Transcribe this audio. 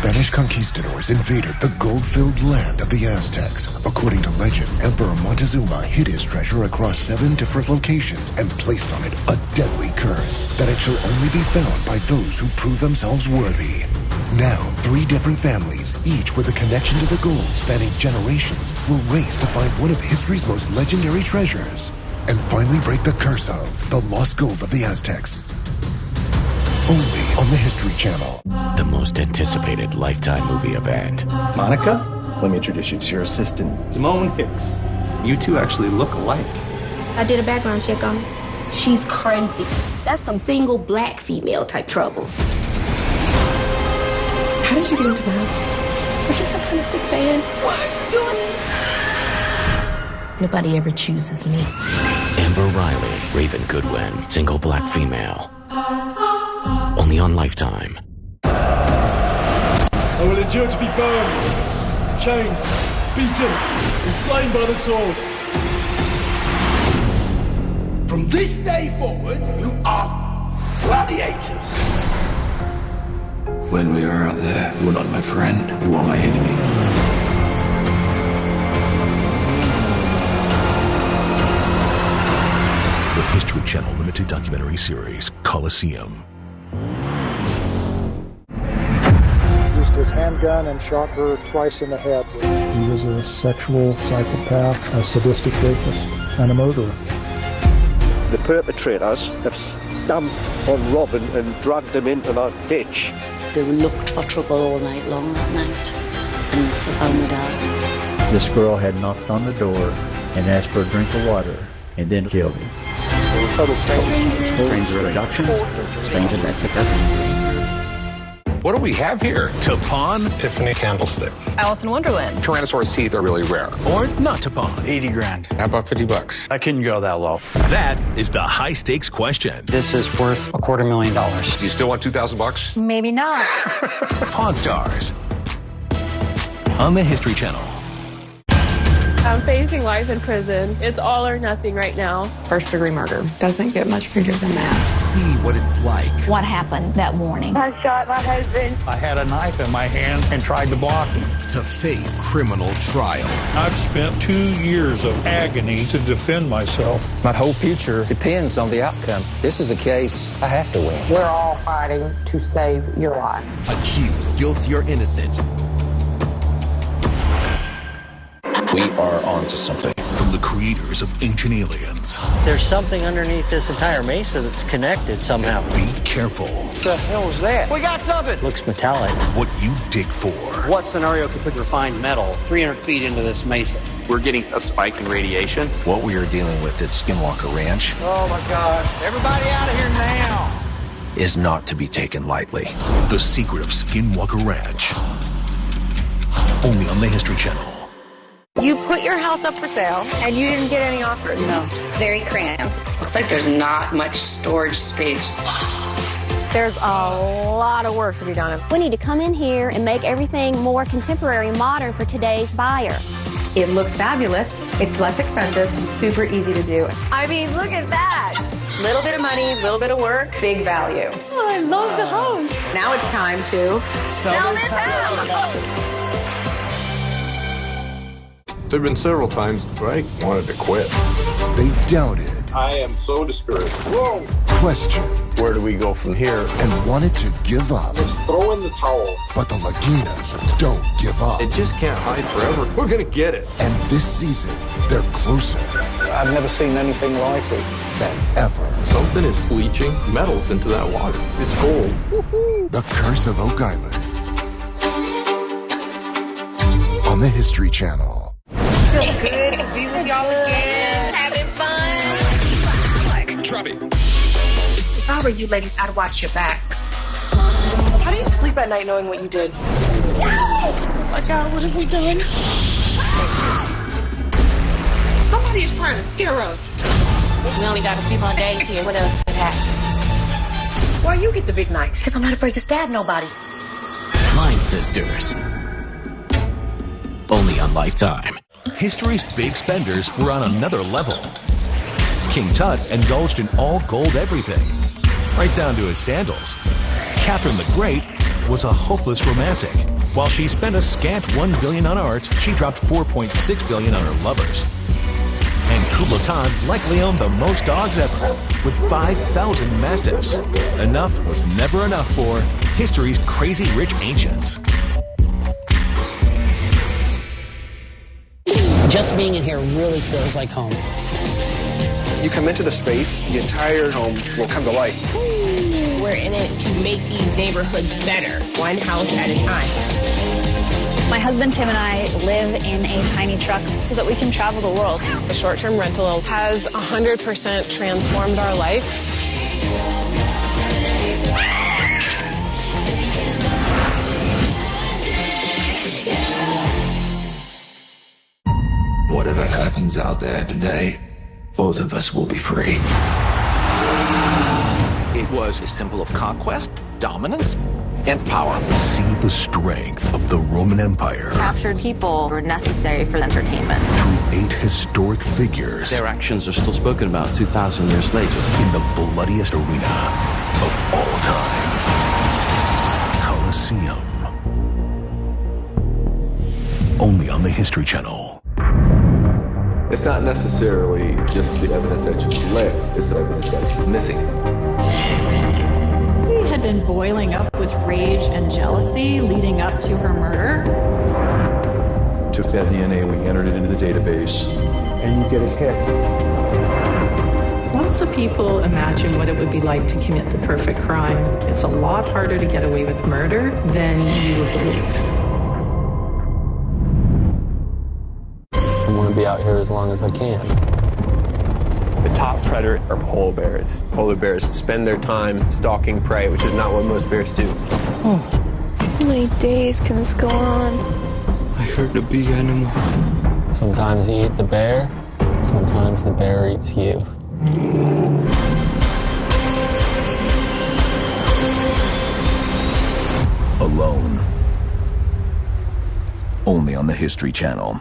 Spanish conquistadors invaded the gold-filled land of the Aztecs. According to legend, Emperor Montezuma hid his treasure across 7 different locations and placed on it a deadly curse that it shall only be found by those who prove themselves worthy. Now, 3 different families, each with a connection to the gold spanning generations, will race to find one of history's most legendary treasures and finally break the curse of the lost gold of the Aztecs. Only on the History Channel. The most anticipated Lifetime movie event. Monica, let me introduce you to your assistant, Simone Hicks. You two actually look alike. I did a background check on her. She's crazy. That's some single black female type trouble. How did you get into my house? Are you some kind of sick fan? Why are you doing this? Nobody ever chooses me. Amber Riley, Raven Goodwin, single black female. Only on Lifetime. I will endure to be burned, chained, beaten, and slain by the sword. From this day forward, you are gladiators. When we are out there, you are not my friend, you are my enemy. The History Channel limited documentary series, Colosseum. Used his handgun and shot her twice in the head. He was a sexual psychopath, a sadistic rapist, and a murderer. The perpetrators have stamped on Robin and dragged him into that ditch. They looked for trouble all night long that night, and they found me down. This girl had knocked on the door and asked for a drink of water, and then killed him. They were total strangers. Stranger abduction, stranger that took her. What do we have here? Tapon? Tiffany candlesticks. Alice in Wonderland. Tyrannosaurus teeth are really rare. Or not Tapon? 80 grand. How about $50? I couldn't go that low. That is the high stakes question. This is worth $250,000. Do you still want $2,000? Maybe not. Pawn Stars. On the History Channel. I'm facing life in prison. It's all or nothing right now. First-degree murder. Doesn't get much bigger than that. See what it's like. What happened that morning? I shot my husband. I had a knife in my hand and tried to block him. To face criminal trial. I've spent 2 years of agony to defend myself. My whole future depends on the outcome. This is a case I have to win. We're all fighting to save your life. Accused, guilty or innocent. We are onto something. From the creators of Ancient Aliens. There's something underneath this entire mesa that's connected somehow. Be careful. What the hell is that? We got something. Looks metallic. What you dig for. What scenario could put refined metal 300 feet into this mesa? We're getting a spike in radiation. What we are dealing with at Skinwalker Ranch. Oh my God. Everybody out of here now. Is not to be taken lightly. The secret of Skinwalker Ranch. Only on the History Channel. You put your house up for sale, and you didn't get any offers. No. Very cramped. Looks like there's not much storage space. There's a lot of work to be done. We need to come in here and make everything more contemporary and modern for today's buyer. It looks fabulous. It's less expensive and super easy to do. I mean, look at that. Little bit of money, little bit of work, big value. Oh, I love the house. Now it's time to sell this house. There have been several times where I wanted to quit. They've doubted. I am so discouraged. Whoa! Questioned. Where do we go from here? And wanted to give up. Let's throw in the towel. But the Laginas don't give up. It just can't hide forever. We're going to get it. And this season, they're closer. I've never seen anything like it. Than ever. Something is leaching metals into that water. It's gold. Woo-hoo. The Curse of Oak Island. On the History Channel. Feels good to be with y'all again. Having fun. Drop it. If I were you ladies, I'd watch your backs. How do you sleep at night knowing what you did? Oh my God, what have we done? Somebody is trying to scare us. We only got to sleep on days here. What else could happen? Why you get the big knife? Because I'm not afraid to stab nobody. Line Sisters. Only on Lifetime. History's big spenders were on another level. King Tut indulged in all gold everything, right down to his sandals. Catherine the Great was a hopeless romantic. While she spent a scant $1 billion on art, she dropped $4.6 billion on her lovers. And Kublai Khan likely owned the most dogs ever, with 5,000 mastiffs. Enough was never enough for history's crazy rich ancients. Just being in here really feels like home. You come into the space, the entire home will come to life. We're in it to make these neighborhoods better, one house at a time. My husband Tim and I live in a tiny truck so that we can travel the world. The short-term rental has 100% transformed our life. Whatever happens out there today, both of us will be free. It was a symbol of conquest, dominance, and power. See the strength of the Roman Empire Captured people were necessary for entertainment. through 8 historic figures Their actions are still spoken about 2,000 years later. in the bloodiest arena of all time. Colosseum. Only on the History Channel. It's not necessarily just the evidence that you collect, it's the evidence that's missing. He had been boiling up with rage and jealousy leading up to her murder. Took that DNA, we entered it into the database. And you get a hit. Lots of people imagine what it would be like to commit the perfect crime. It's a lot harder to get away with murder than you would believe. I want to be out here as long as I can. The top predator are polar bears. Polar bears spend their time stalking prey, which is not what most bears do. How many days can this go on? I heard a big animal. Sometimes you eat the bear, sometimes the bear eats you. Alone. Only on the History Channel.